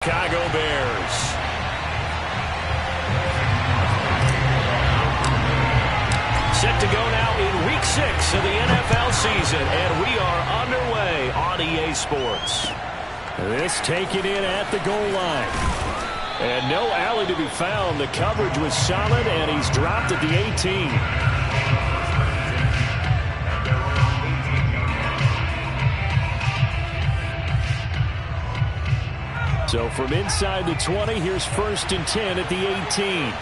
Chicago Bears. Set to go now in Week 6 of the NFL season, and we are underway on EA Sports. This taken in at the goal line. And no alley to be found. The coverage was solid, and he's dropped at the 18. So from inside the 20, here's 1st and 10 at the 18.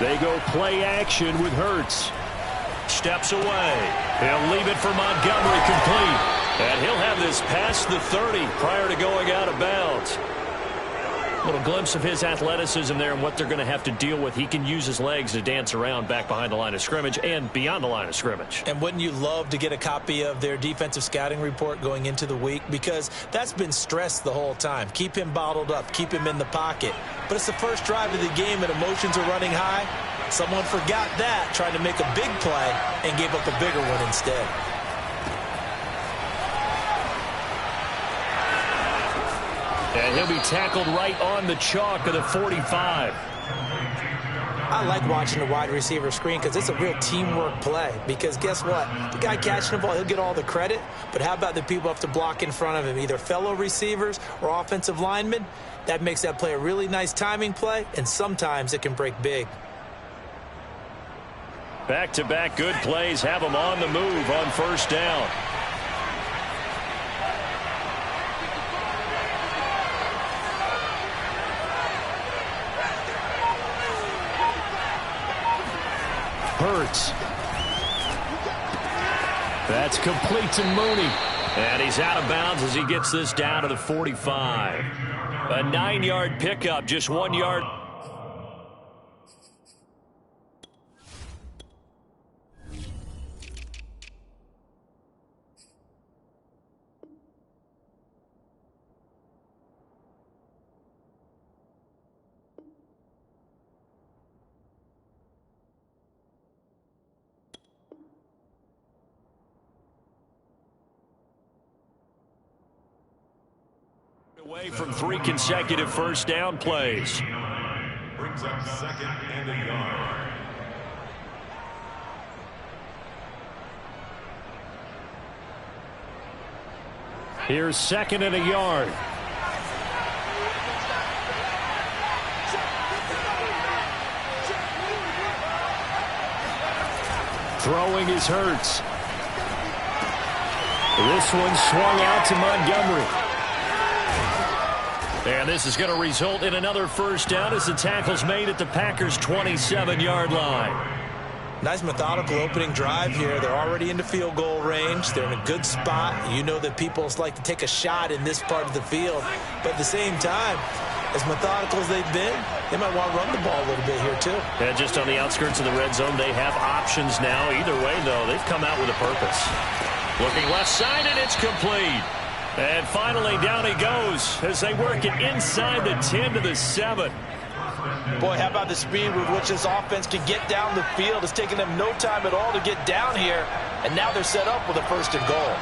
They go play action with Hurts. Steps away. He'll leave it for Montgomery complete. And he'll have this past the 30 prior to going out of bounds. A little glimpse of his athleticism there and what they're going to have to deal with. He can use his legs to dance around back behind the line of scrimmage and beyond the line of scrimmage. And wouldn't you love to get a copy of their defensive scouting report going into the week? Because that's been stressed the whole time. Keep him bottled up. Keep him in the pocket. But it's the first drive of the game and emotions are running high. Someone forgot that, trying to make a big play, and gave up a bigger one instead. And he'll be tackled right on the chalk of the 45. I like watching the wide receiver screen because it's a real teamwork play. Because guess what? The guy catching the ball, he'll get all the credit. But how about the people up to block in front of him, either fellow receivers or offensive linemen? That makes that play a really nice timing play, and sometimes it can break big. Back-to-back good plays have him on the move on 1st down. Hurts. That's complete to Mooney. And he's out of bounds as he gets this down to the 45. A 9-yard pickup, just 1 yard. Away from 3 consecutive 1st down plays. Brings up 2nd and a yard. Here's 2nd and a yard. Throwing is Hurts. This one swung out to Montgomery. And this is going to result in another 1st down as the tackle's made at the Packers' 27-yard line. Nice methodical opening drive here. They're already into field goal range. They're in a good spot. You know that people like to take a shot in this part of the field. But at the same time, as methodical as they've been, they might want to run the ball a little bit here too. Yeah, just on the outskirts of the red zone, they have options now. Either way, though, they've come out with a purpose. Looking left side, and it's complete. And finally, down he goes as they work it inside the 10 to the 7. Boy, how about the speed with which this offense can get down the field? It's taken them no time at all to get down here, and now they're set up with a 1st and goal.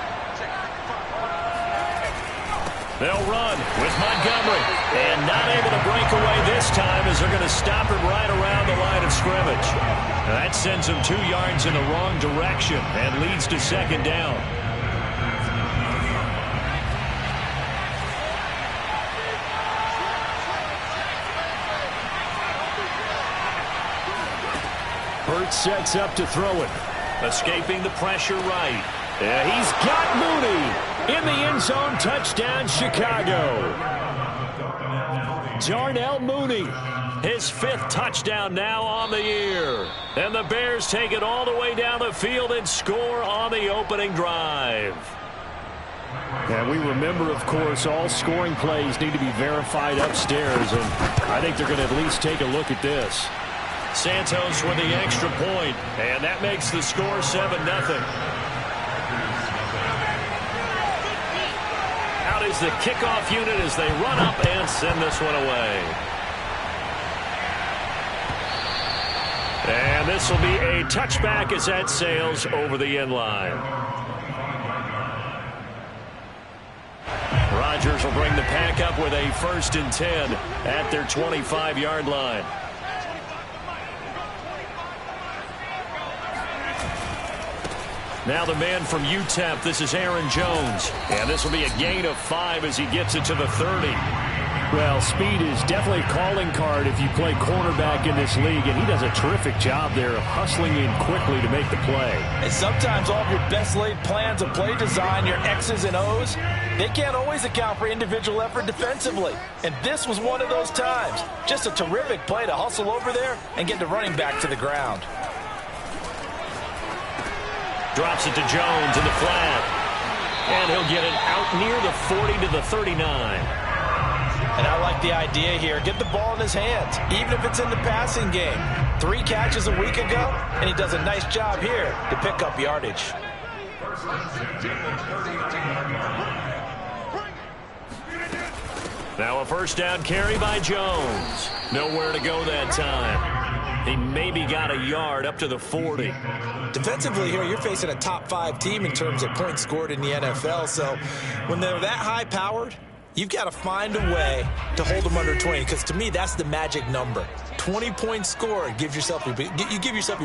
They'll run with Montgomery, and not able to break away this time as they're going to stop him right around the line of scrimmage. That sends him 2 yards in the wrong direction and leads to 2nd down. Hurts sets up to throw it. Escaping the pressure right. Yeah, he's got Mooney in the end zone. Touchdown, Chicago. Darnell Mooney. His 5th touchdown now on the year. And the Bears take it all the way down the field and score on the opening drive. And we remember, of course, all scoring plays need to be verified upstairs. And I think they're going to at least take a look at this. Santos with the extra point, and that makes the score 7-0. Out is the kickoff unit as they run up and send this one away. this will be a touchback as that sails over the end line. Rodgers will bring the pack up with a 1st and 10 at their 25-yard line. Now the man from UTEP, this is Aaron Jones. And this will be a gain of 5 as he gets it to the 30. Well, speed is definitely a calling card if you play cornerback in this league, and he does a terrific job there of hustling in quickly to make the play. And sometimes all of your best laid plans of play design, your X's and O's, they can't always account for individual effort defensively. And this was one of those times. Just a terrific play to hustle over there and get the running back to the ground. Drops it to Jones in the flat. And he'll get it out near the 40 to the 39. And I like the idea here. Get the ball in his hands, even if it's in the passing game. 3 catches a week ago, and he does a nice job here to pick up yardage. Now a 1st down carry by Jones. Nowhere to go that time. He maybe got a yard up to the 40. Defensively here, you're facing a top 5 team in terms of points scored in the NFL. So when they're that high-powered, you've got to find a way to hold them under 20, because to me, that's the magic number. 20 points scored, you give yourself your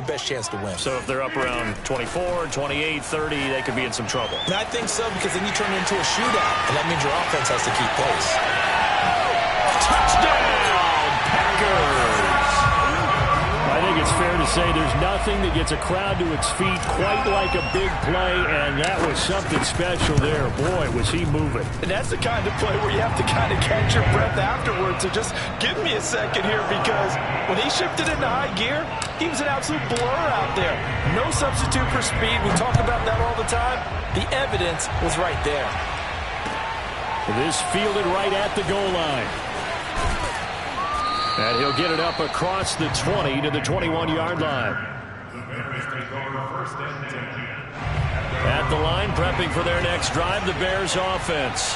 best chance to win. So if they're up around 24, 28, 30, they could be in some trouble. And I think so, because then you turn it into a shootout, and that means your offense has to keep pace. Touchdown, Packers! I think it's fair to say there's nothing that gets a crowd to its feet quite like a big play, and that was something special there. Boy, was he moving. And that's the kind of play where you have to kind of catch your breath afterwards. So just give me a second here, because when he shifted into high gear, he was an absolute blur out there. No substitute for speed. We talk about that all the time. The evidence was right there. This fielded right at the goal line. And he'll get it up across the 20 to the 21-yard line. At the line, prepping for their next drive, the Bears offense.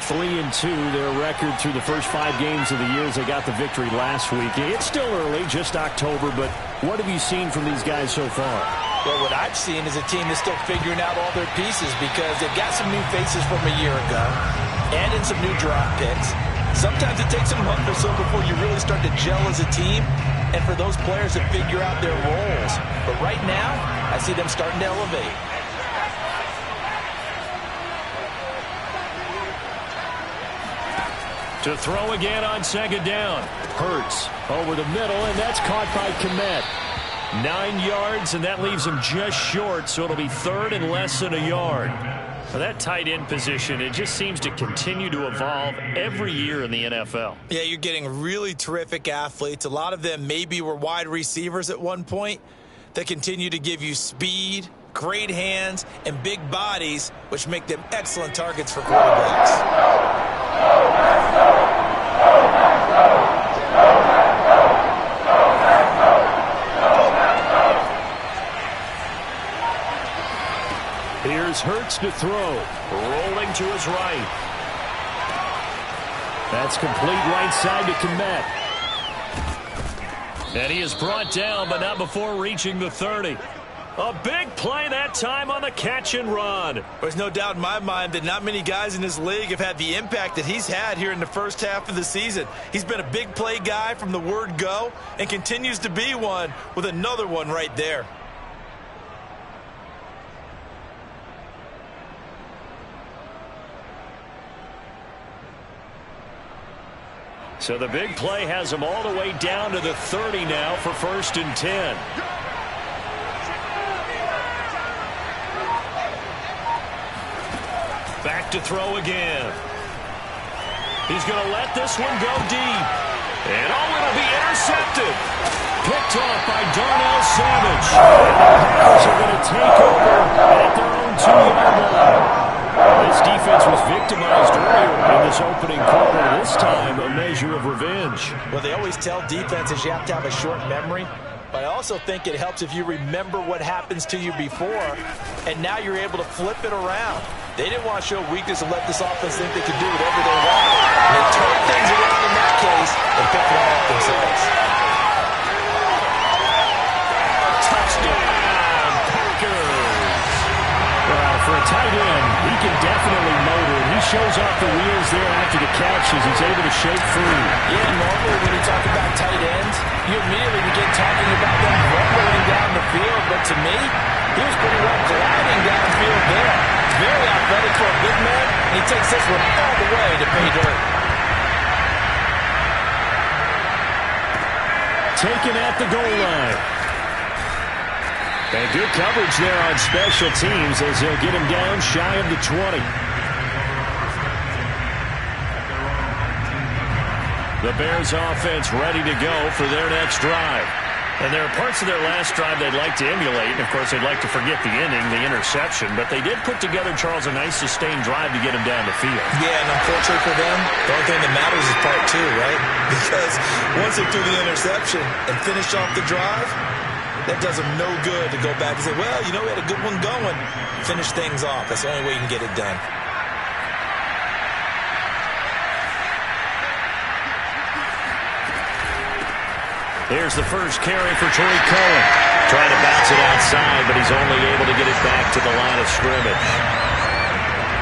3-2, their record through the first 5 games of the year as they got the victory last week. It's still early, just October, but what have you seen from these guys so far? Well, what I've seen is a team that's still figuring out all their pieces, because they've got some new faces from a year ago and in some new draft picks. Sometimes it takes a month or so before you really start to gel as a team and for those players to figure out their roles. But right now, I see them starting to elevate. To throw again on 2nd down. Hurts over the middle, and that's caught by Kmet. 9 yards, and that leaves him just short, so it'll be 3rd and less than a yard. Now that tight end position, it just seems to continue to evolve every year in the NFL. Yeah, you're getting really terrific athletes. A lot of them maybe were wide receivers at one point that continue to give you speed, great hands, and big bodies, which make them excellent targets for quarterbacks. Here's Hurts to throw. Rolling to his right. That's complete right side to Kmet. And he is brought down, but not before reaching the 30. A big play that time on the catch and run. There's no doubt in my mind that not many guys in this league have had the impact that he's had here in the first half of the season. He's been a big play guy from the word go and continues to be one with another one right there. So the big play has him all the way down to the 30 now for 1st and 10. Back to throw again. He's going to let this one go deep. And it'll be intercepted. Picked off by Darnell Savage. The Packers are going to take over at their own 2-yard line. This defense was victimized earlier in this opening quarter. This time, a measure of revenge. Well, they always tell defenses you have to have a short memory. But I also think it helps if you remember what happens to you before, and now you're able to flip it around. They didn't want to show weakness and let this offense think they could do whatever they wanted. They turned things around in that case and picked one off themselves. tight end, he can definitely motor, and he shows off the wheels there after the catch as he's able to shake free. Yeah, normally when you talk about tight ends, you immediately begin talking about them rumbling down the field, but to me, he was pretty well gliding downfield there. Very athletic for a big man, and he takes this one all the way to pay dirt. Taken at the goal line. And good coverage there on special teams as they'll get him down shy of the 20. The Bears offense ready to go for their next drive. And there are parts of their last drive they'd like to emulate. And, of course, they'd like to forget the inning, the interception. But they did put together, Charles, a nice sustained drive to get him down the field. Yeah, and unfortunately for them, the only thing that matters is part two, right? Because once they threw the interception and finished off the drive, that does them no good to go back and say, well, you know, we had a good one going. Finish things off. That's the only way you can get it done. Here's the first carry for Tariq Cohen. Trying to bounce it outside, but he's only able to get it back to the line of scrimmage.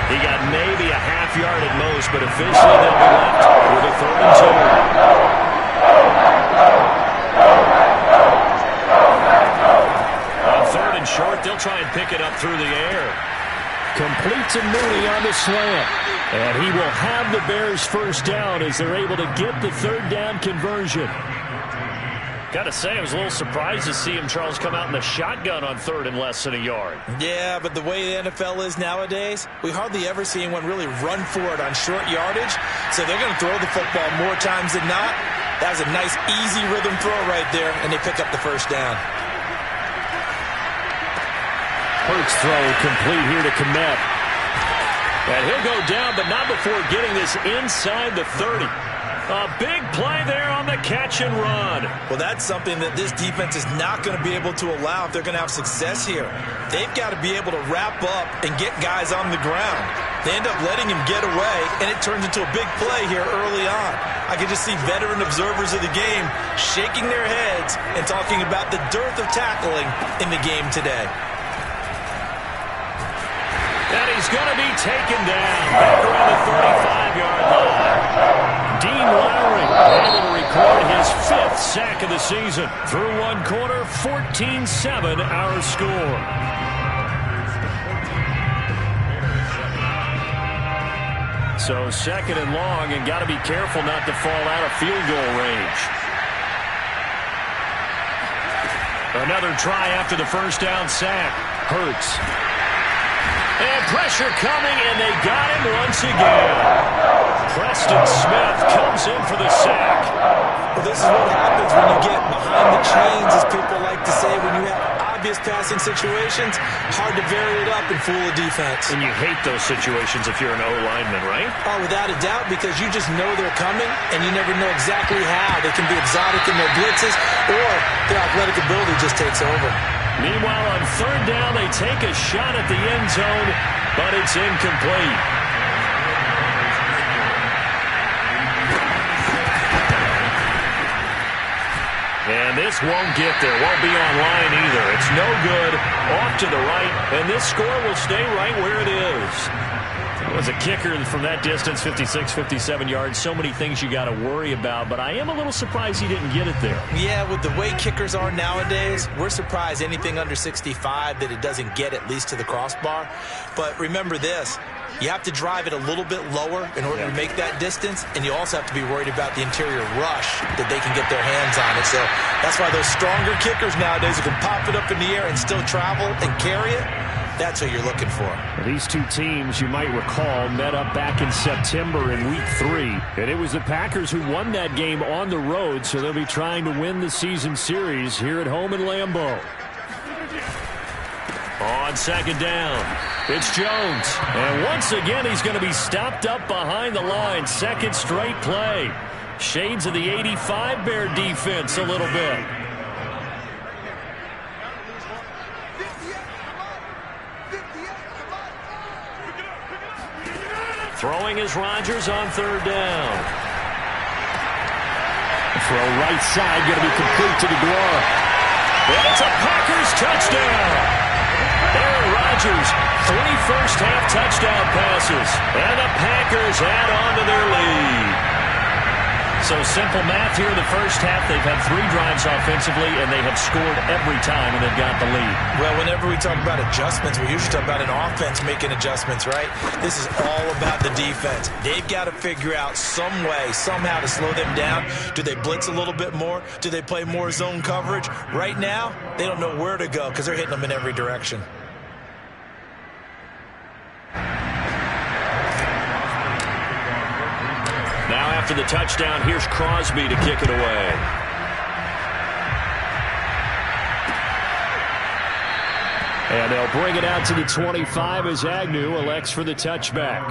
He got maybe a half yard at most, but officially they'll be left with a 3rd and 2. On 3rd and short, they'll try and pick it up through the air. Complete to Mooney on the slant. And he will have the Bears first down as they're able to get the 3rd down conversion. Got to say, I was a little surprised to see him, Charles, come out in the shotgun on 3rd and less than a yard. Yeah, but the way the NFL is nowadays, we hardly ever see anyone really run for it on short yardage. So they're going to throw the football more times than not. That was a nice, easy rhythm throw right there, and they pick up the first down. Hurts throw complete here to Kmet. And he'll go down, but not before getting this inside the 30. A big play there on the catch and run. Well, that's something that this defense is not going to be able to allow if they're going to have success here. They've got to be able to wrap up and get guys on the ground. They end up letting him get away, and it turns into a big play here early on. I can just see veteran observers of the game shaking their heads and talking about the dearth of tackling in the game today. And he's going to be taken down back around the 35-yard line. Dean Lowry able to record his 5th sack of the season. Through one quarter, 14-7 our score. So 2nd and long, and got to be careful not to fall out of field goal range. Another try after the first down sack. Hurts. And pressure coming, and they got him once again. Preston Smith comes in for the sack. Well, this is what happens when you get behind the chains, as people like to say, when you have obvious passing situations, hard to vary it up and fool a defense. And you hate those situations if you're an O-lineman, right? Oh, without a doubt, because you just know they're coming, and you never know exactly how. They can be exotic in their blitzes, or their athletic ability just takes over. Meanwhile, on 3rd down, they take a shot at the end zone, but it's incomplete. And this won't get there. Won't be online either. It's no good. Off to the right, and this score will stay right where it is. As a kicker from that distance, 56, 57 yards, so many things you got to worry about, but I am a little surprised he didn't get it there. Yeah, with the way kickers are nowadays, we're surprised anything under 65 that it doesn't get at least to the crossbar. But remember this, you have to drive it a little bit lower in order to make that distance, and you also have to be worried about the interior rush that they can get their hands on it. So that's why those stronger kickers nowadays who can pop it up in the air and still travel and carry it, that's what you're looking for. These two teams, you might recall, met up back in September in Week 3. And it was the Packers who won that game on the road, so they'll be trying to win the season series here at home in Lambeau. On 2nd down, it's Jones. And once again, he's going to be stopped up behind the line. 2nd straight play. Shades of the 85 Bear defense a little bit. Throwing is Rodgers on 3rd down. Throw right side, going to be complete to DeGuara. And it's a Packers touchdown. Aaron Rodgers Rodgers, 3 first-half touchdown passes, and the Packers add on to their lead. So simple math here in the first half. They've had 3 drives offensively, and they have scored every time, and they've got the lead. Well, whenever we talk about adjustments, we usually talk about an offense making adjustments, right? This is all about the defense. They've got to figure out some way, somehow to slow them down. Do they blitz a little bit more? Do they play more zone coverage? Right now, they don't know where to go because they're hitting them in every direction. Now after the touchdown, here's Crosby to kick it away. And they'll bring it out to the 25 as Agnew elects for the touchback.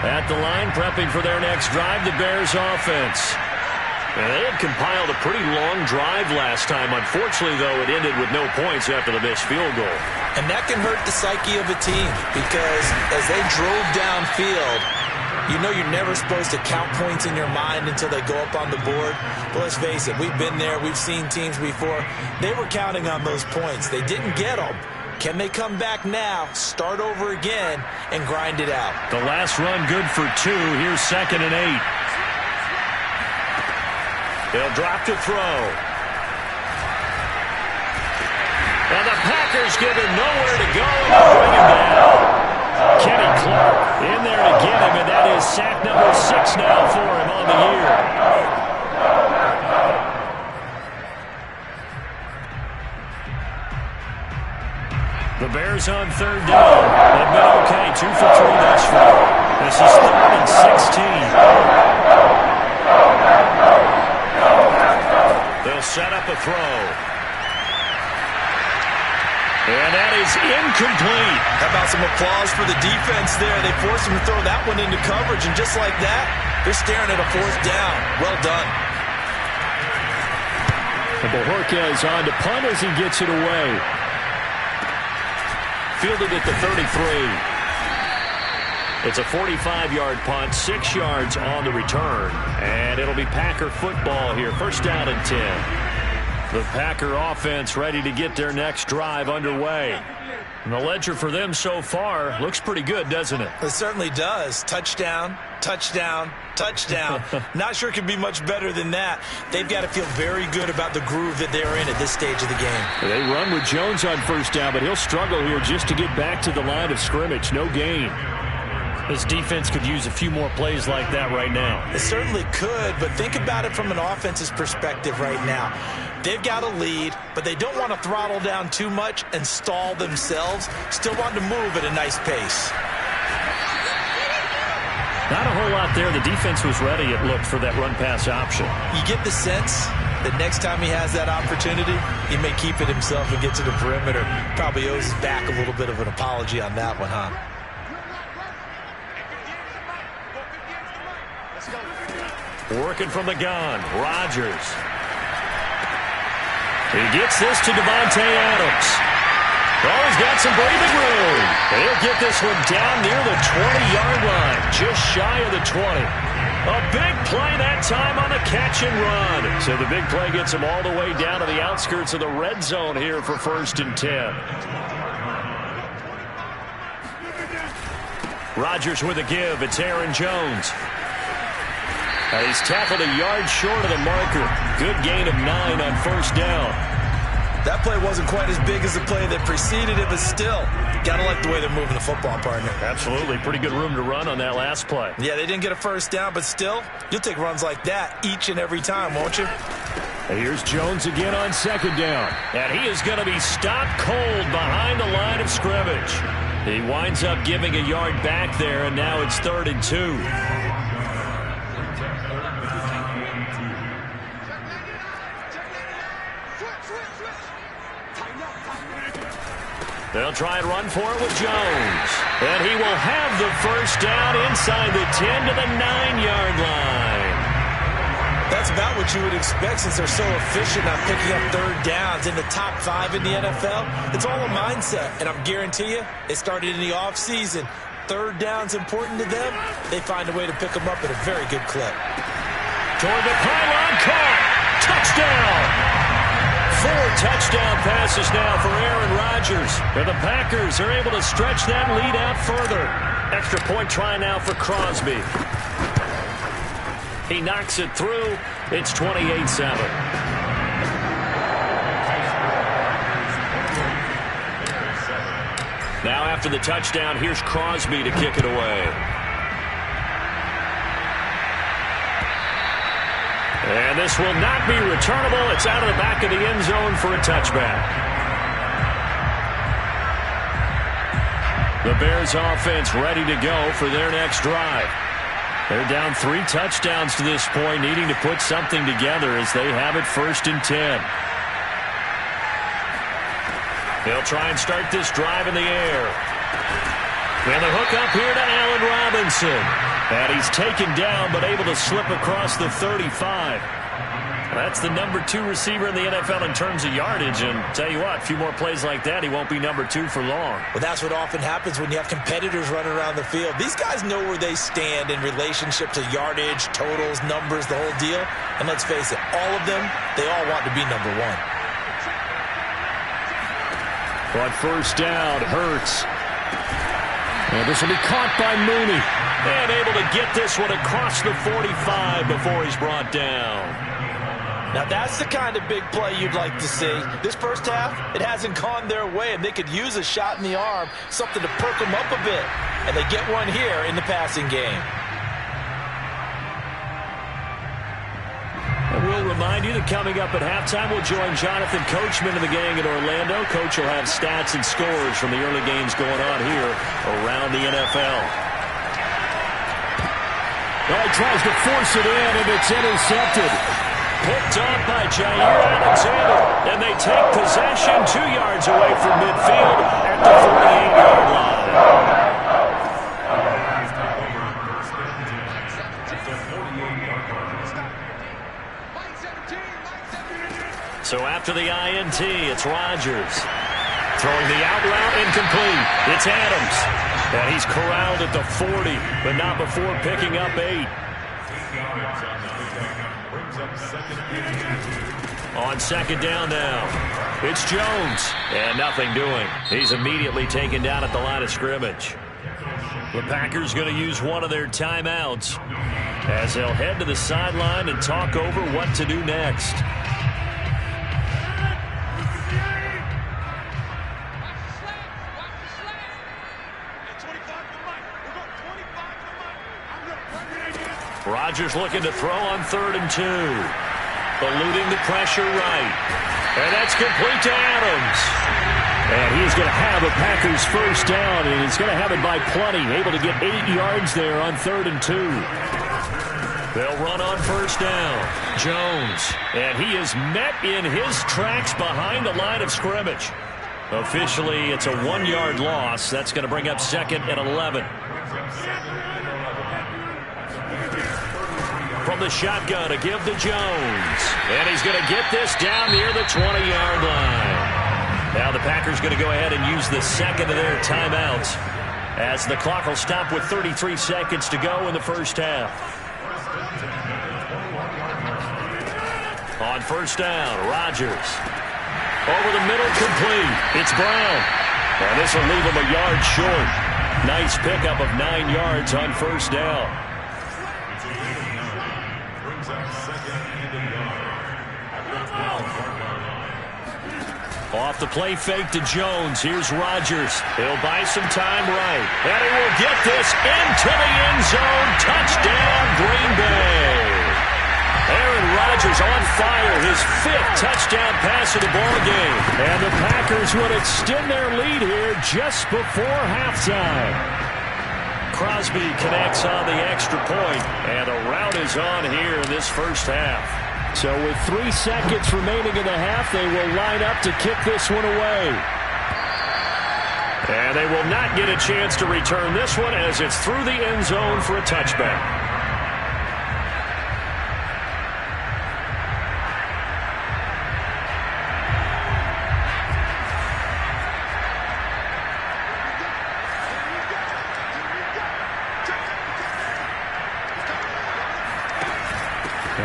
At the line, prepping for their next drive, the Bears offense. They had compiled a pretty long drive last time. Unfortunately, though, it ended with no points after the missed field goal. And that can hurt the psyche of a team because as they drove downfield, you know you're never supposed to count points in your mind until they go up on the board. But let's face it, we've been there. We've seen teams before. They were counting on those points. They didn't get them. Can they come back now, start over again, and grind it out? The last run good for 2. Here's 2nd and 8. They'll drop to throw. And the Packers give him nowhere to go and bring him down. Kenny Clark in there to get him, and that is sack number 6 now for him on the year. The Bears on 3rd down. They've been okay, 2 for 3 thus far. This is 3rd and 16. They'll set up a throw. And that is incomplete. How about some applause for the defense there? They forced him to throw that one into coverage, and just like that, they're staring at a 4th down. Well done. And Bojorquez on to punt as he gets it away. Fielded at the 33. It's a 45-yard punt, 6 yards on the return. And it'll be Packer football here. 1st down and 10. The Packer offense ready to get their next drive underway. And the ledger for them so far looks pretty good, doesn't it? It certainly does. Touchdown, touchdown, touchdown. Not sure it could be much better than that. They've got to feel very good about the groove that they're in at this stage of the game. They run with Jones on 1st down, but he'll struggle here just to get back to the line of scrimmage. No gain. This defense could use a few more plays like that right now. It certainly could, but think about it from an offense's perspective right now. They've got a lead, but they don't want to throttle down too much and stall themselves. Still want to move at a nice pace. Not a whole lot there. The defense was ready, it looked, for that run-pass option. You get the sense that next time he has that opportunity, he may keep it himself and get to the perimeter. Probably owes his back a little bit of an apology on that one, huh? Working from the gun, Rodgers. He gets this to Devontae Adams. Oh, he's got some breathing room. He'll get this one down near the 20-yard line, just shy of the 20. A big play that time on the catch and run. So the big play gets him all the way down to the outskirts of the red zone here for 1st and 10. Rodgers with a give. It's Aaron Jones. He's tackled a yard short of the marker. Good gain of 9 on 1st down. That play wasn't quite as big as the play that preceded it, but still, gotta like the way they're moving the football, partner. Absolutely. Pretty good room to run on that last play. Yeah, they didn't get a 1st down, but still, you'll take runs like that each and every time, won't you? Here's Jones again on 2nd down. And he is going to be stopped cold behind the line of scrimmage. He winds up giving a yard back there, and now it's 3rd and 2. They'll try and run for it with Jones. And he will have the 1st down inside the 10 to the 9-yard line. That's about what you would expect since they're so efficient on picking up 3rd downs in the top 5 in the NFL. It's all a mindset, and I guarantee you, it started in the offseason. third down's important to them, they find a way to pick them up at a very good clip. Toward the pylon, caught. Touchdown. 4 touchdown passes now for Aaron Rodgers. And the Packers are able to stretch that lead out further. Extra point try now for Crosby. He knocks it through. It's 28-7. Now after the touchdown, here's Crosby to kick it away. And this will not be returnable. It's out of the back of the end zone for a touchback. The Bears offense ready to go for their next drive. They're down 3 touchdowns to this point, needing to put something together as they have it 1st and 10. They'll try and start this drive in the air. And the hook up here to Allen Robinson. And he's taken down but able to slip across the 35. That's the number 2 receiver in the NFL in terms of yardage. And tell you what, a few more plays like that, he won't be number 2 for long. Well, that's what often happens when you have competitors running around the field. These guys know where they stand in relationship to yardage, totals, numbers, the whole deal. And let's face it, all of them, they all want to be number 1. On 1st down, Hurts. And this will be caught by Mooney. And able to get this one across the 45 before he's brought down. Now that's the kind of big play you'd like to see. This first half, it hasn't gone their way, and they could use a shot in the arm, something to perk them up a bit. And they get one here in the passing game. And we'll remind you that coming up at halftime, we'll join Jonathan Coachman and the gang in Orlando. Coach will have stats and scores from the early games going on here around the NFL. Well, he tries to force it in, and it's intercepted. Picked up by Jair Alexander. And they take possession 2 yards away from midfield at the 48-yard line. So after the INT, it's Rodgers. Throwing the out route, incomplete. It's Adams. And he's corralled at the 40, but not before picking up 8. On 2nd down now, it's Jones. And nothing doing. He's immediately taken down at the line of scrimmage. The Packers going to use one of their timeouts as they'll head to the sideline and talk over what to do next. Rodgers looking to throw on 3rd and 2. Eluding the pressure right. And that's complete to Adams. And he's going to have a Packers 1st down, and he's going to have it by plenty. Able to get 8 yards there on 3rd and 2. They'll run on 1st down. Jones. And he is met in his tracks behind the line of scrimmage. Officially, it's a 1-yard loss. That's going to bring up 2nd and 11. From the shotgun to give to Jones. And he's going to get this down near the 20-yard line. Now the Packers going to go ahead and use the 2nd of their timeouts as the clock will stop with 33 seconds to go in the 1st half. On 1st down, Rodgers. Over the middle, complete. It's Brown. And this will leave him a yard short. Nice pickup of 9 yards on 1st down. Off the play fake to Jones. Here's Rodgers. He'll buy some time right. And he will get this into the end zone. Touchdown, Green Bay. Aaron Rodgers on fire. His 5th touchdown pass of the ball game. And the Packers would extend their lead here just before halftime. Crosby connects on the extra point. And a rout is on here in this 1st half. So with 3 seconds remaining in the half, they will line up to kick this one away. And they will not get a chance to return this one as it's through the end zone for a touchback.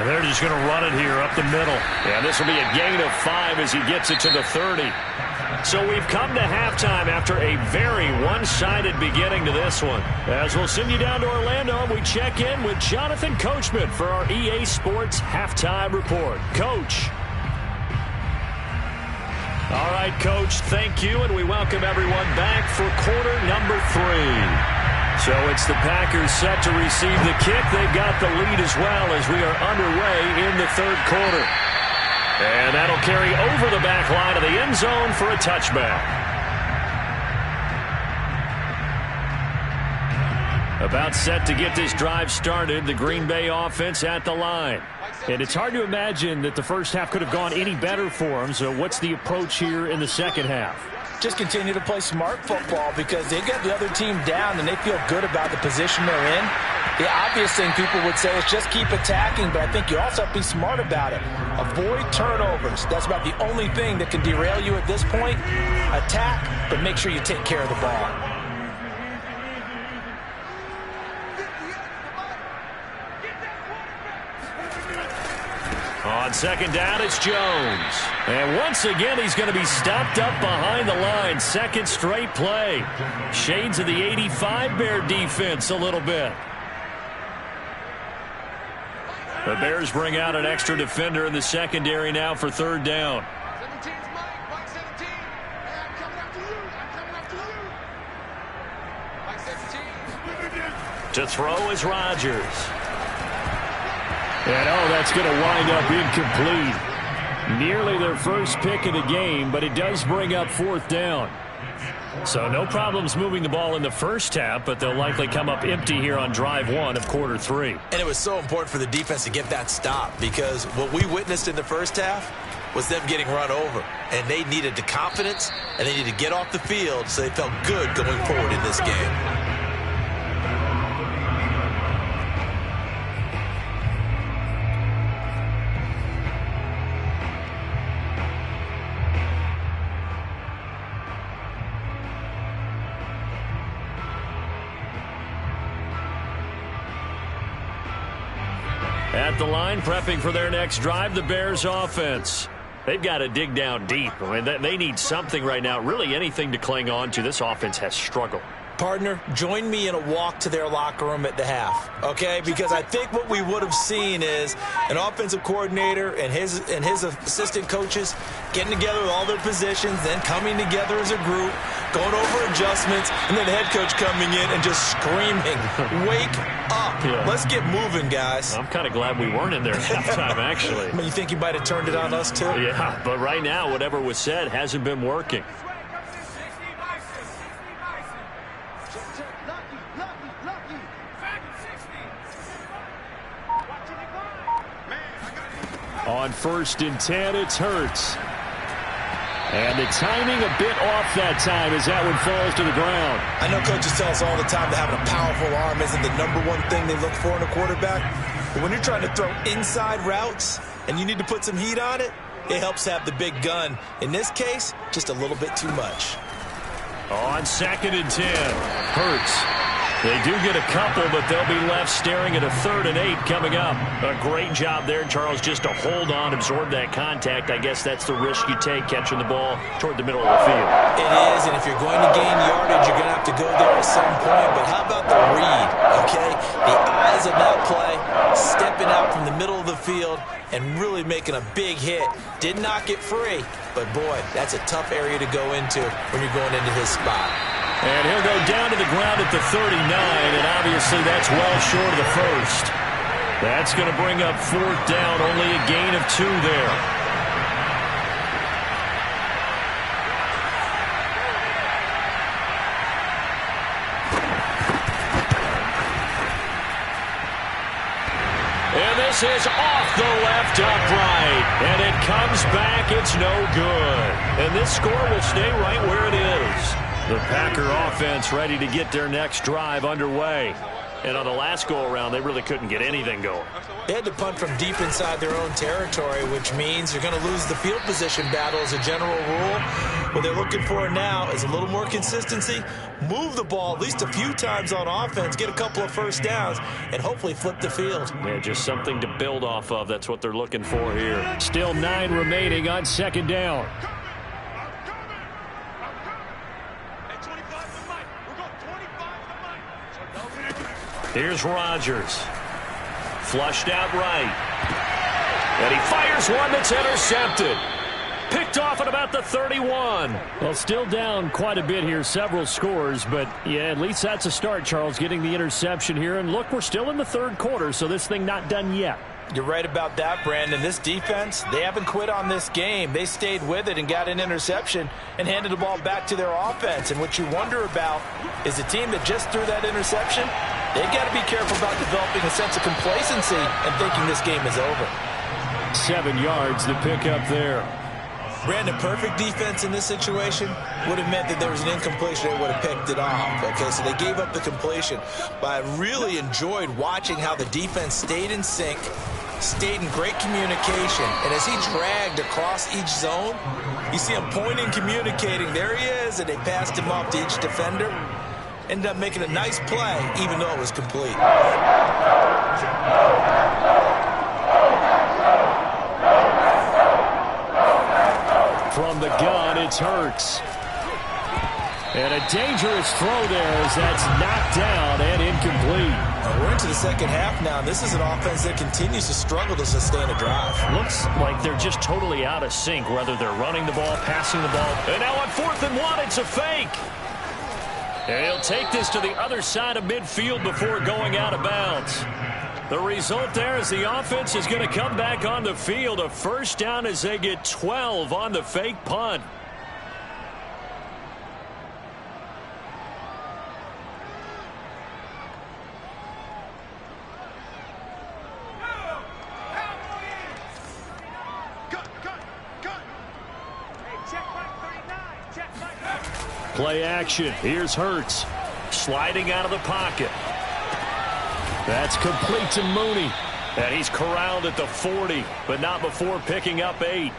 And they're just going to run it here up the middle. And this will be a gain of 5 as he gets it to the 30. So we've come to halftime after a very one-sided beginning to this one. As we'll send you down to Orlando, we check in with Jonathan Coachman for our EA Sports Halftime Report. Coach. All right, Coach, thank you, and we welcome everyone back for quarter number 3. So it's the Packers set to receive the kick. They've got the lead as well as we are underway in the third quarter. And that'll carry over the back line of the end zone for a touchback. About set to get this drive started, the Green Bay offense at the line. And it's hard to imagine that the first half could have gone any better for them. So what's the approach here in the second half? Just continue to play smart football because they got the other team down and they feel good about the position they're in. The obvious thing people would say is just keep attacking, but I think you also have to be smart about it. Avoid turnovers. That's about the only thing that can derail you at this point. Attack, but make sure you take care of the ball. On second down, it's Jones. And once again, he's going to be stopped up behind the line. Second straight play. Shades of the 85 Bear defense a little bit. The Bears bring out an extra defender in the secondary now for third down. 17's Mike 17. Hey, I'm coming after you. Mike 17. To throw is Rodgers. And, oh, that's going to wind up incomplete. Nearly their first pick of the game, but it does bring up fourth down. So no problems moving the ball in the first half, but they'll likely come up empty here on drive 1 of quarter 3. And it was so important for the defense to get that stop because what we witnessed in the first half was them getting run over. And they needed the confidence, and they needed to get off the field so they felt good going forward in this game. At the line, prepping for their next drive, the Bears offense. They've got to dig down deep. I mean, they need something right now, really anything to cling on to. This offense has struggled. Partner, join me in a walk to their locker room at the half, okay? Because I think what we would have seen is an offensive coordinator and his assistant coaches getting together with all their positions, then coming together as a group, going over adjustments, and then the head coach coming in and just screaming, wake up. Yeah. Let's get moving, guys. I'm kind of glad we weren't in there at halftime, actually. I mean, you think you might have turned it on us, too? Yeah, but right now, whatever was said hasn't been working. On 1st and 10, it's Hurts. And the timing a bit off that time as that one falls to the ground. I know coaches tell us all the time that having a powerful arm isn't the #1 thing they look for in a quarterback. But when you're trying to throw inside routes and you need to put some heat on it, it helps have the big gun. In this case, just a little bit too much. On 2nd and 10, Hurts. They do get a couple, but they'll be left staring at a 3rd and 8 coming up. A great job there, Charles, just to hold on, absorb that contact. I guess that's the risk you take, catching the ball toward the middle of the field. It is, and if you're going to gain yardage, you're going to have to go there at some point. But how about the read, okay? The eyes of that play, stepping out from the middle of the field and really making a big hit. Did not get free, but boy, that's a tough area to go into when you're going into his spot. And he'll go down to the ground at the 39, and obviously that's well short of the first. That's going to bring up 4th down, only a gain of 2 there. And this is off the left upright, and it comes back. It's no good. And this score will stay right where it is. The Packer offense ready to get their next drive underway. And on the last go-around, they really couldn't get anything going. They had to punt from deep inside their own territory, which means you're going to lose the field position battle as a general rule. What they're looking for now is a little more consistency, move the ball at least a few times on offense, get a couple of first downs, and hopefully flip the field. Yeah, just something to build off of. That's what they're looking for here. Still 9 remaining on second down. Here's Rodgers. Flushed out right. And he fires one that's intercepted. Picked off at about the 31. Well, still down quite a bit here, several scores, but yeah, at least that's a start, Charles, getting the interception here. And look, we're still in the third quarter, so this thing not done yet. You're right about that, Brandon. This defense, they haven't quit on this game. They stayed with it and got an interception and handed the ball back to their offense. And what you wonder about is a team that just threw that interception, they've got to be careful about developing a sense of complacency and thinking this game is over. 7 yards to pick up there. Brandon, perfect defense in this situation would have meant that there was an incompletion. They would have picked it off. Okay, so they gave up the completion. But I really enjoyed watching how the defense stayed in sync, stayed in great communication. And as he dragged across each zone, you see him pointing, communicating. There he is, and they passed him off to each defender. Ended up making a nice play, even though it was complete. From the gun, it's Hurts. And a dangerous throw there as that's knocked down and incomplete. We're into the second half now, and this is an offense that continues to struggle to sustain a drive. Looks like they're just totally out of sync, whether they're running the ball, passing the ball. And now on 4th and 1, it's a fake. And he'll take this to the other side of midfield before going out of bounds. The result there is the offense is going to come back on the field. A first down as they get 12 on the fake punt. Play action. Here's Hurts. Sliding out of the pocket. That's complete to Mooney. And he's corralled at the 40, but not before picking up 8.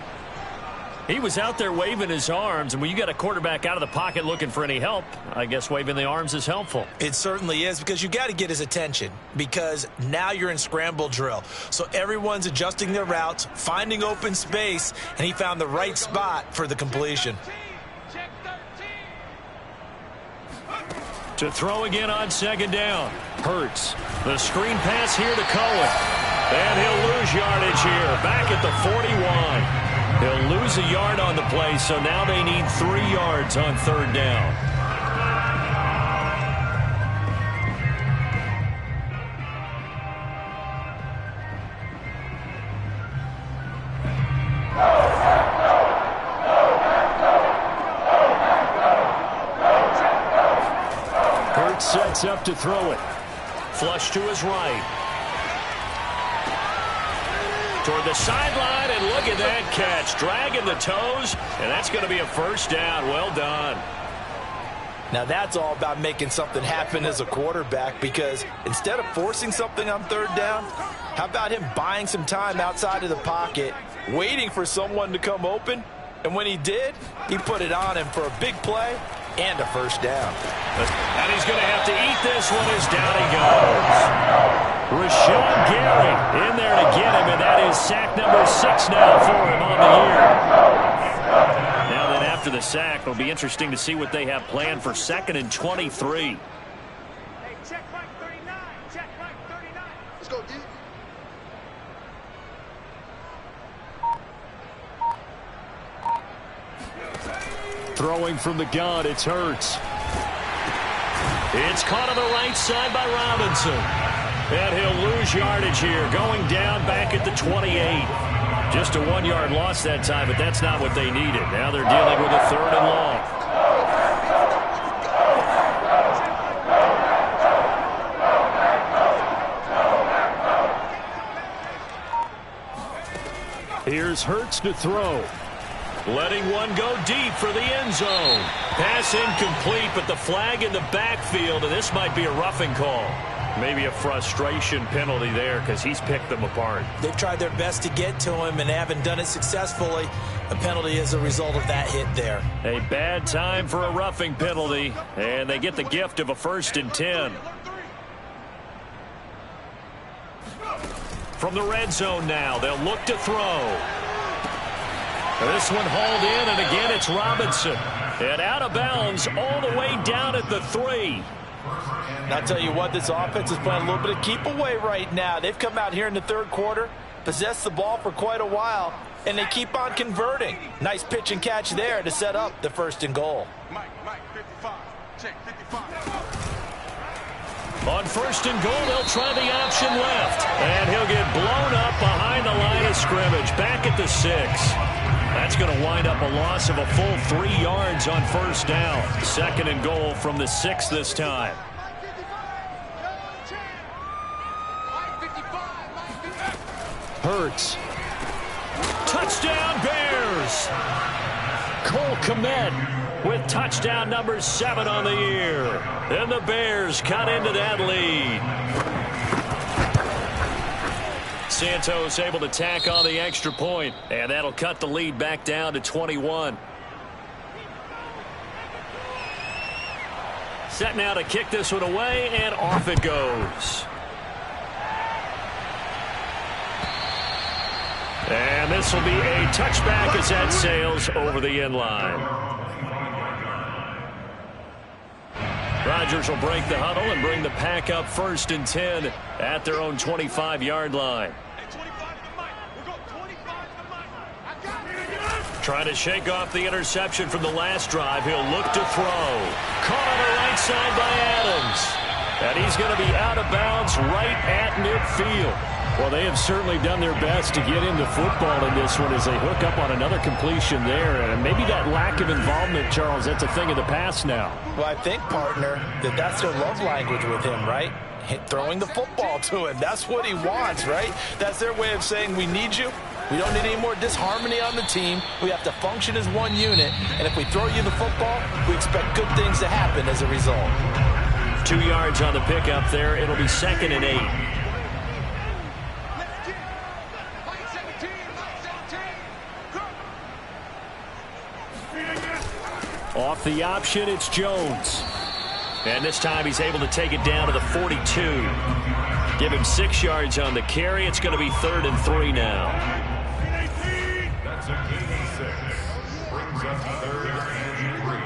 He was out there waving his arms, and when you got a quarterback out of the pocket looking for any help, I guess waving the arms is helpful. It certainly is, because you got to get his attention, because now you're in scramble drill. So everyone's adjusting their routes, finding open space, and he found the right spot for the completion. To throw again on second down. Hurts. The screen pass here to Cohen. And he'll lose yardage here. Back at the 41. He'll lose a yard on the play, so now they need 3 yards on 3rd down. Sets up to throw it. Flush to his right. Toward the sideline, and look at that catch. Dragging the toes, and that's going to be a first down. Well done. Now that's all about making something happen as a quarterback, because instead of forcing something on 3rd down, how about him buying some time outside of the pocket, waiting for someone to come open, and when he did, he put it on him for a big play and a first down. And he's going to have to eat this one as down he goes. Rashawn Gary in there to get him, and that is sack number 6 now for him on the year. Now then, after the sack, it'll be interesting to see what they have planned for 2nd and 23. Hey, check Mike 39. Check Mike 39. Let's go, D. Throwing from the gun, it's Hurts. It's caught on the right side by Robinson. And he'll lose yardage here, going down back at the 28. Just a 1-yard loss that time, but that's not what they needed. Now they're dealing with a 3rd and long. Here's Hurts to throw. Letting one go deep for the end zone. Pass incomplete, but the flag in the backfield, and this might be a roughing call. Maybe a frustration penalty there because he's picked them apart. They've tried their best to get to him and haven't done it successfully. A penalty is a result of that hit there. A bad time for a roughing penalty, and they get the gift of a 1st and 10. From the red zone now, they'll look to throw. This one hauled in, and again it's Robinson. And out of bounds all the way down at the 3. And I'll tell you what, this offense is playing a little bit of keep away right now. They've come out here in the 3rd quarter, possessed the ball for quite a while, and they keep on converting. Nice pitch and catch there to set up the 1st and goal. Mike, 55. Check 55. On 1st and goal, they'll try the option left. And he'll get blown up behind the line of scrimmage, back at the 6. That's going to wind up a loss of a full 3 yards on 1st down. 2nd and goal from the 6 this time. Hurts. Touchdown Bears! Cole Kmet with touchdown number 7 on the year. And the Bears cut into that lead. Santos able to tack on the extra point, and that'll cut the lead back down to 21. Set now to kick this one away, and off it goes. And this will be a touchback as that sails over the end line. Rodgers will break the huddle and bring the pack up 1st and 10 at their own 25-yard line. Trying to shake off the interception from the last drive. He'll look to throw. Caught on the right side by Adams. And he's going to be out of bounds right at midfield. Well, they have certainly done their best to get into football in this one as they hook up on another completion there. And maybe that lack of involvement, Charles, that's a thing of the past now. Well, I think, partner, that's their love language with him, right? Throwing the football to him. That's what he wants, right? That's their way of saying, we need you. We don't need any more disharmony on the team. We have to function as one unit. And if we throw you the football, we expect good things to happen as a result. 2 yards on the pickup there. It'll be 2nd and 8. Off the option, it's Jones. And this time he's able to take it down to the 42. Give him 6 yards on the carry. It's going to be 3rd and 3 now. That's a gain of 6. Brings us 3rd and 3.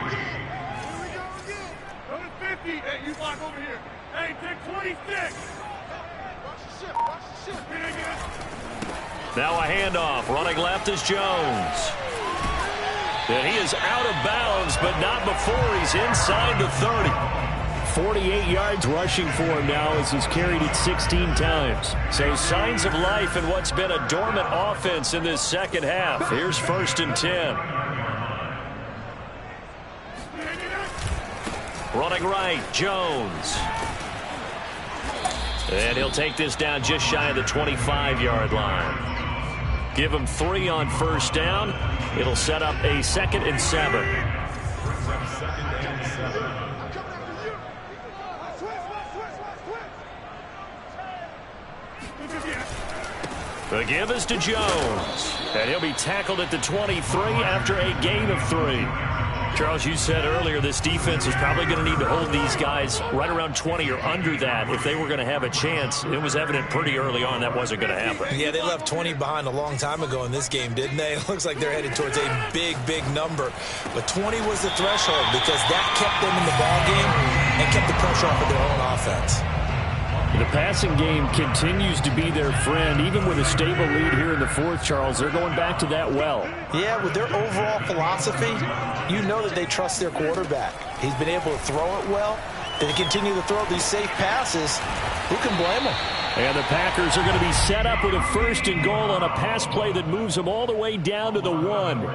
Go to 50. Hey, you block over here. Hey, take 26. Watch the ship. Watch the ship. Now a handoff. Running left is Jones. And he is out of bounds, but not before he's inside the 30. 48 yards rushing for him now as he's carried it 16 times. So signs of life in what's been a dormant offense in this 2nd half. Here's 1st and 10. Running right, Jones. And he'll take this down just shy of the 25-yard line. Give him 3 on 1st down. It'll set up a 2nd and 7. The give is to Jones. And he'll be tackled at the 23 after a gain of 3. Charles, you said earlier this defense is probably going to need to hold these guys right around 20 or under that if they were going to have a chance. It was evident pretty early on that wasn't going to happen. Yeah, they left 20 behind a long time ago in this game, didn't they? It looks like they're headed towards a big, big number. But 20 was the threshold because that kept them in the ballgame and kept the pressure off of their own offense. The passing game continues to be their friend. Even with a stable lead here in the 4th, Charles, they're going back to that well. Yeah, with their overall philosophy, you know that they trust their quarterback. He's been able to throw it well. They continue to throw these safe passes. Who can blame them? And the Packers are going to be set up with a 1st and goal on a pass play that moves them all the way down to the 1.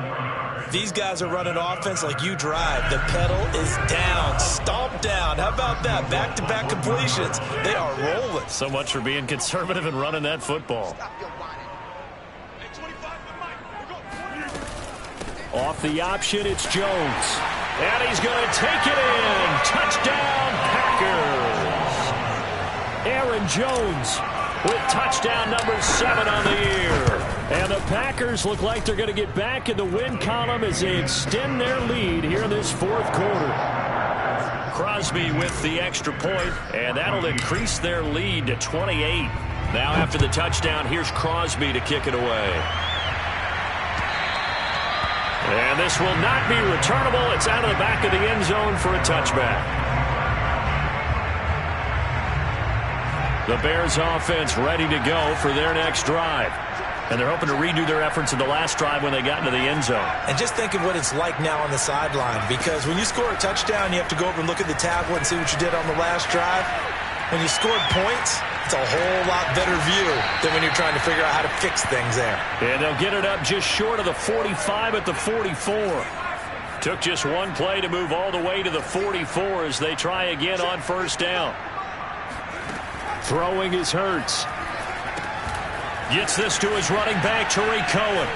These guys are running offense like you drive. The pedal is down, stomp down. How about that? Back-to-back completions. They are rolling. So much for being conservative and running that football. Off the option, it's Jones. And he's going to take it in. Touchdown, Packers. Jones with touchdown number 7 on the year. And the Packers look like they're going to get back in the win column as they extend their lead here in this fourth quarter. Crosby with the extra point, and that'll increase their lead to 28. Now after the touchdown, here's Crosby to kick it away. And this will not be returnable. It's out of the back of the end zone for a touchback. The Bears offense ready to go for their next drive. And they're hoping to redo their efforts in the last drive when they got into the end zone. And just think of what it's like now on the sideline, because when you score a touchdown, you have to go over and look at the tablet and see what you did on the last drive. When you scored points, it's a whole lot better view than when you're trying to figure out how to fix things there. And they'll get it up just short of the 45 at the 44. Took just one play to move all the way to the 44 as they try again on first down. Throwing is Hurts. Gets this to his running back, Tariq Cohen.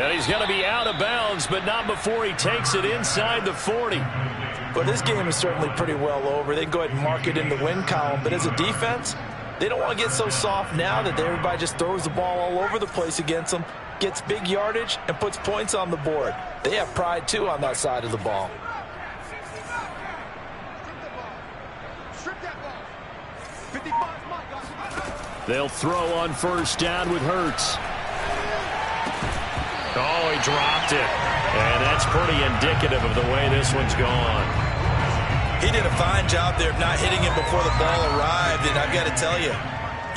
And he's going to be out of bounds, but not before he takes it inside the 40. Well, this game is certainly pretty well over. They can go ahead and mark it in the win column. But as a defense, they don't want to get so soft now that everybody just throws the ball all over the place against them, gets big yardage, and puts points on the board. They have pride, too, on that side of the ball. They'll throw on first down with Hurts. Oh, he dropped it. And that's pretty indicative of the way this one's gone. He did a fine job there of not hitting him before the ball arrived. And I've got to tell you,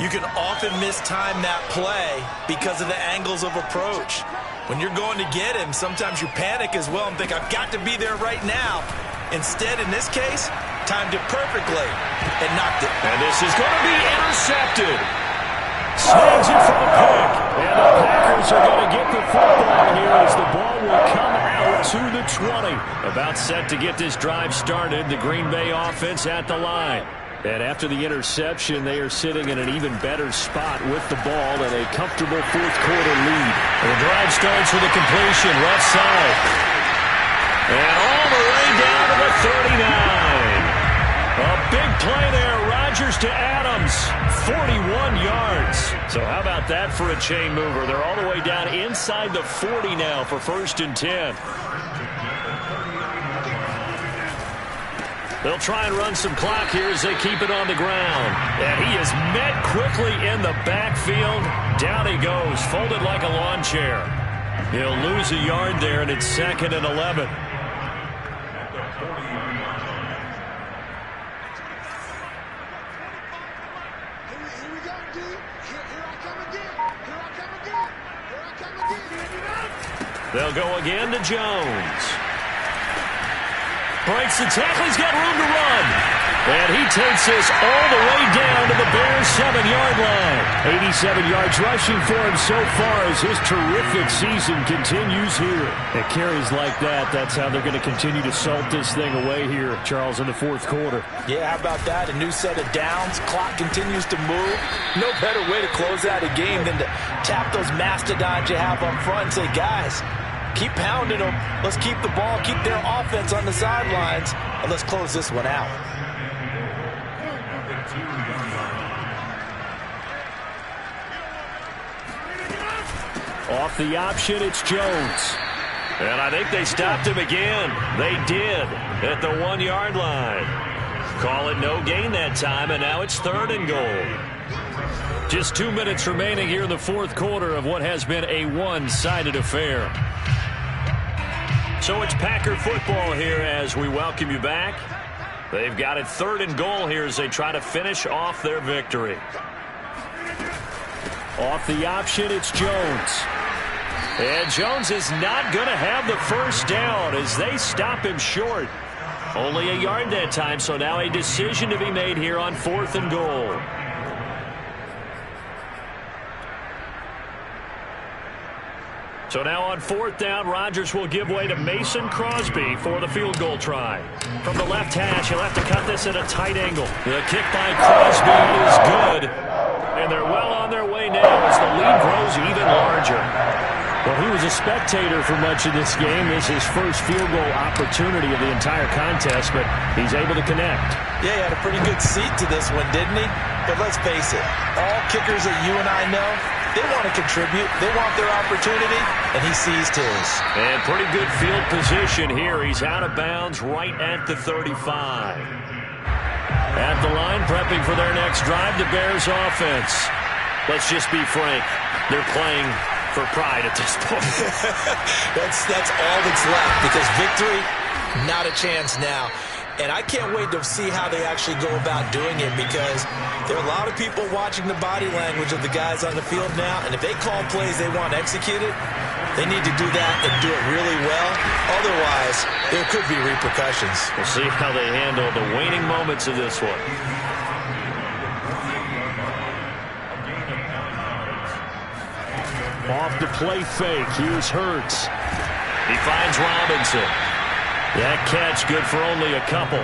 you can often mistime that play because of the angles of approach. When you're going to get him, sometimes you panic as well and think, I've got to be there right now. Instead, in this case, timed it perfectly and knocked it. And this is going to be intercepted. Snags it for the pick. And the Packers are going to get the football here as the ball will come out to the 20. About set to get this drive started. The Green Bay offense at the line. And after the interception, they are sitting in an even better spot with the ball and a comfortable fourth quarter lead. And the drive starts with a completion left side. And all the way down to the 39. A big play there. Rodgers to Adams. 41 yards. So how about that for a chain mover? They're all the way down inside the 40 now for 1st and 10. They'll try and run some clock here as they keep it on the ground. And he is met quickly in the backfield. Down he goes, folded like a lawn chair. He'll lose a yard there, and it's 2nd and 11. They'll go again to Jones. Breaks the tackle. He's got room to run. And he takes this all the way down to the Bears' 7-yard line. 87 yards rushing for him so far as his terrific season continues here. It carries like that. That's how they're going to continue to salt this thing away here, Charles, in the fourth quarter. Yeah, how about that? A new set of downs. Clock continues to move. No better way to close out a game than to tap those mastodons you have up front and say, guys, keep pounding them. Let's keep the ball, keep their offense on the sidelines, and let's close this one out. Off the option, it's Jones. And I think they stopped him again. They did at the 1-yard line. Call it no gain that time, and now it's 3rd and goal. Just 2 minutes remaining here in the fourth quarter of what has been a one-sided affair. So it's Packer football here as we welcome you back. They've got it 3rd and goal here as they try to finish off their victory. Off the option, it's Jones. And Jones is not going to have the first down as they stop him short. Only a yard that time, so now a decision to be made here on 4th and goal. So now on 4th down, Rodgers will give way to Mason Crosby for the field goal try. From the left hash, he'll have to cut this at a tight angle. The kick by Crosby is good. And they're well on their way now as the lead grows even larger. Well, he was a spectator for much of this game. This is his first field goal opportunity of the entire contest, but he's able to connect. Yeah, he had a pretty good seat to this one, didn't he? But let's face it, all kickers that you and I know, they want to contribute. They want their opportunity, and he seized his. And pretty good field position here. He's out of bounds right at the 35. At the line, prepping for their next drive, the Bears offense. Let's just be frank. They're playing for pride at this point. That's all that's left, because victory, not a chance now. And I can't wait to see how they actually go about doing it, because there are a lot of people watching the body language of the guys on the field now, and if they call plays they want executed, they need to do that and do it really well. Otherwise, there could be repercussions. We'll see how they handle the waning moments of this one. Off the play fake. Here's Hurts. He finds Robinson. That catch good for only a couple.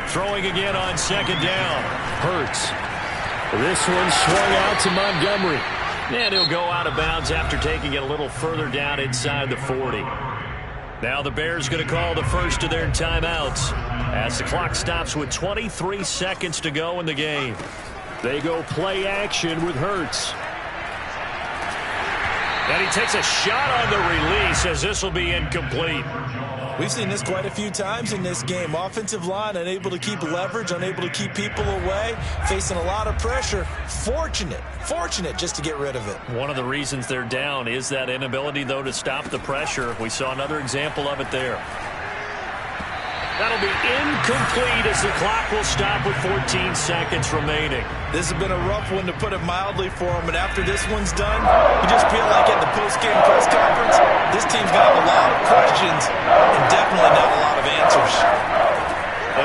Throwing again on second down. Hurts. This one swung out to Montgomery. And he'll go out of bounds after taking it a little further down inside the 40. Now the Bears going to call the first of their timeouts as the clock stops with 23 seconds to go in the game. They go play action with Hurts. And he takes a shot on the release as this will be incomplete. We've seen this quite a few times in this game. Offensive line unable to keep leverage, unable to keep people away, facing a lot of pressure. Fortunate just to get rid of it. One of the reasons they're down is that inability, though, to stop the pressure. We saw another example of it there. That'll be incomplete as the clock will stop with 14 seconds remaining. This has been a rough one, to put it mildly, for him. And after this one's done, you just feel like at the post-game press conference, this team's got a lot of questions and definitely not a lot of answers.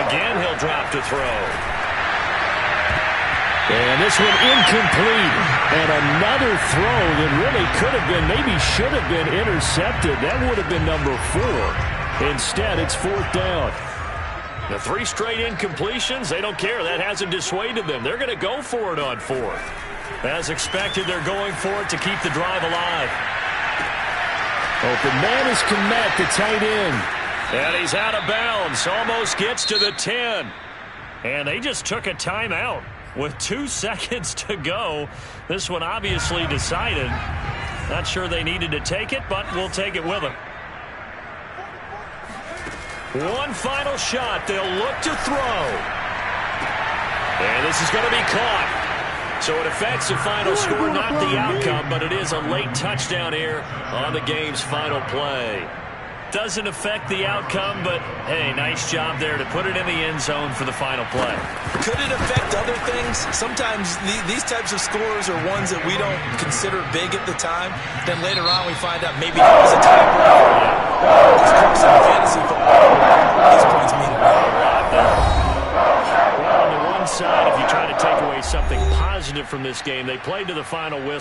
Again, he'll drop to throw. And this one incomplete. And another throw that really could have been, maybe should have been intercepted. That would have been number 4. Instead, it's 4th down. The 3 straight incompletions, they don't care. That hasn't dissuaded them. They're going to go for it on 4th. As expected, they're going for it to keep the drive alive. Open man is Komet, the tight end. And he's out of bounds. Almost gets to the 10. And they just took a timeout with 2 seconds to go. This one obviously decided. Not sure they needed to take it, but we'll take it with them. One final shot. They'll look to throw. And this is going to be caught. So it affects the final score, not the outcome, but it is a late touchdown here on the game's final play. Doesn't affect the outcome, but, hey, nice job there to put it in the end zone for the final play. Could it affect other things? Sometimes these types of scores are ones that we don't consider big at the time. Then later on we find out maybe that was a tiebreaker. Of course, in fantasy football, these points mean a lot. Well, on the one side, if you try to take away something positive from this game, they played to the final whistle.